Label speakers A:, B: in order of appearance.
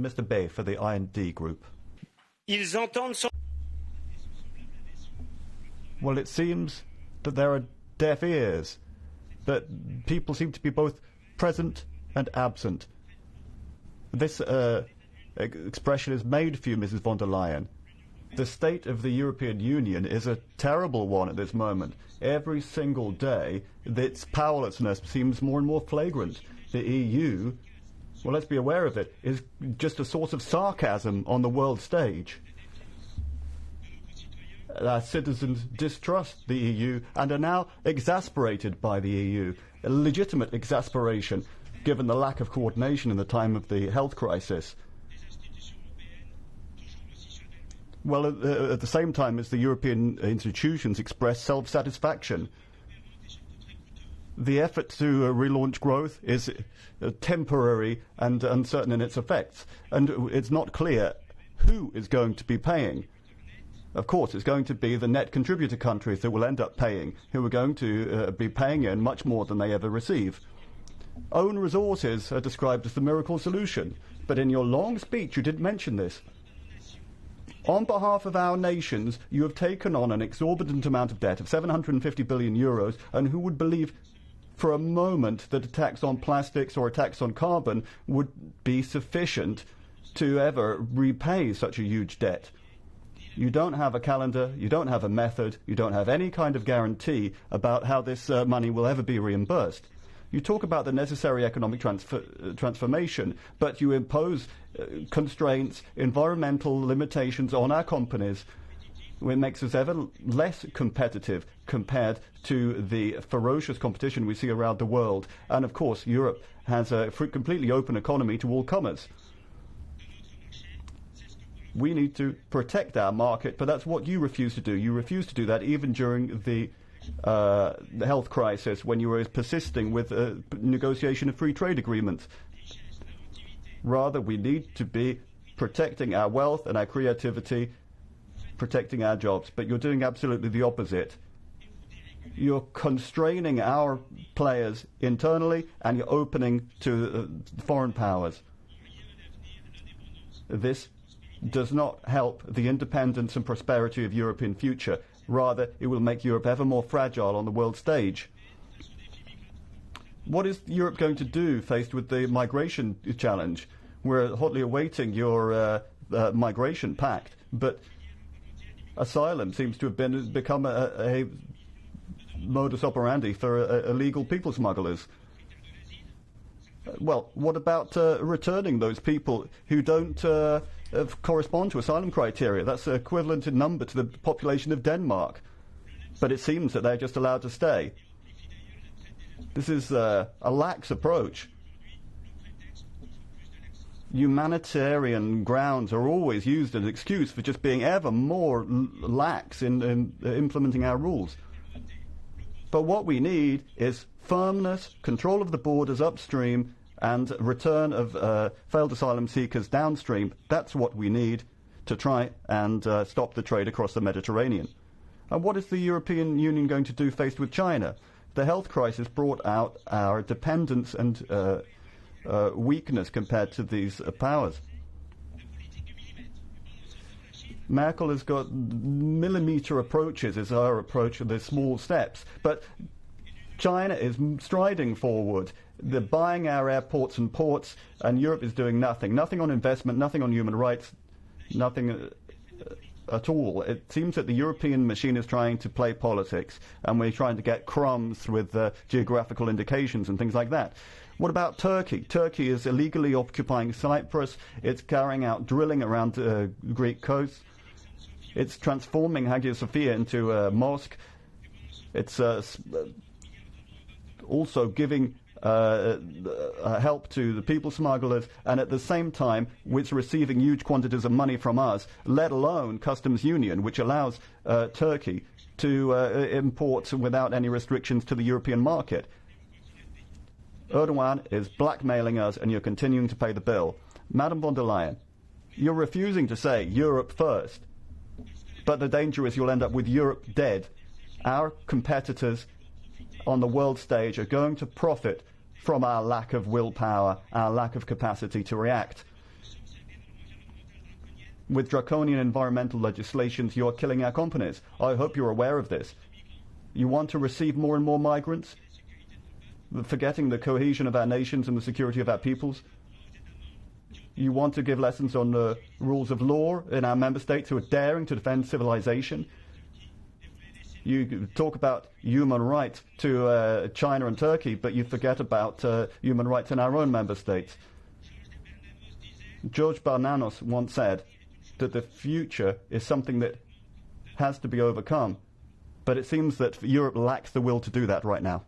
A: Mr. Bay for the IND Group. Well, it seems that there are deaf ears, that people seem to be both present and absent. This expression is made for you, Mrs. von der Leyen. The state of the European Union is a terrible one at this moment. Every single day, its powerlessness seems more and more flagrant. The EU, well, let's be aware of it, is just a source of sarcasm on the world stage. Our citizens distrust the EU and are now exasperated by the EU. A legitimate exasperation, given the lack of coordination in the time of the health crisis. Well, at the same time as the European institutions express self-satisfaction. The effort to relaunch growth is temporary and uncertain in its effects, and it's not clear who is going to be paying. Of course, it's going to be the net contributor countries that will end up paying, who are going to be paying in much more than they ever receive. Own resources are described as the miracle solution, but in your long speech you didn't mention this. On behalf of our nations, you have taken on an exorbitant amount of debt of 750 billion euros, and who would believe for a moment that a tax on plastics or a tax on carbon would be sufficient to ever repay such a huge debt? You don't have a calendar, you don't have a method, you don't have any kind of guarantee about how this money will ever be reimbursed. You talk about the necessary economic transformation, but you impose constraints, environmental limitations on our companies, which makes us ever less competitive compared to the ferocious competition we see around the world. And of course, Europe has a completely open economy to all comers. We need to protect our market, but that's what you refuse to do. You refuse to do that even during the health crisis, when you were persisting with negotiation of free trade agreements. Rather, we need to be protecting our wealth and our creativity, protecting our jobs, but you're doing absolutely the opposite. You're constraining our players internally, and you're opening to foreign powers. This does not help the independence and prosperity of European future. Rather, it will make Europe ever more fragile on the world stage. What is Europe going to do faced with the migration challenge? We're hotly awaiting your migration pact, but asylum seems to have become a modus operandi for illegal people smugglers. Well, what about returning those people who don't correspond to asylum criteria? That's equivalent in number to the population of Denmark. But it seems that they're just allowed to stay. This is a lax approach. Humanitarian grounds are always used as an excuse for just being ever more lax in implementing our rules. But what we need is firmness, control of the borders upstream, and return of failed asylum seekers downstream. That's what we need to try and stop the trade across the Mediterranean. And what is the European Union going to do faced with China? The health crisis brought out our dependence and weakness compared to these powers. Merkel has got millimeter approaches as our approach of the small steps, but China is striding forward. They're buying our airports and ports, and Europe is doing nothing. Nothing on investment, nothing on human rights, nothing at all. It seems that the European machine is trying to play politics, and we're trying to get crumbs with geographical indications and things like that. What about Turkey? Turkey is illegally occupying Cyprus. It's carrying out drilling around Greek coast. It's transforming Hagia Sophia into a mosque. It's also giving help to the people smugglers, and at the same time it's receiving huge quantities of money from us, let alone customs union, which allows Turkey to import without any restrictions to the European market. Erdogan is blackmailing us, and you're continuing to pay the bill. Madam von der Leyen, you're refusing to say Europe first, but the danger is you'll end up with Europe dead. Our competitors on the world stage are going to profit from our lack of willpower, our lack of capacity to react. With draconian environmental legislations, you are killing our companies. I hope you're aware of this. You want to receive more and more migrants, forgetting the cohesion of our nations and the security of our peoples. You want to give lessons on the rules of law in our member states who are daring to defend civilization. You talk about human rights to China and Turkey, but you forget about human rights in our own member states. George Bernanos once said that the future is something that has to be overcome, but it seems that Europe lacks the will to do that right now.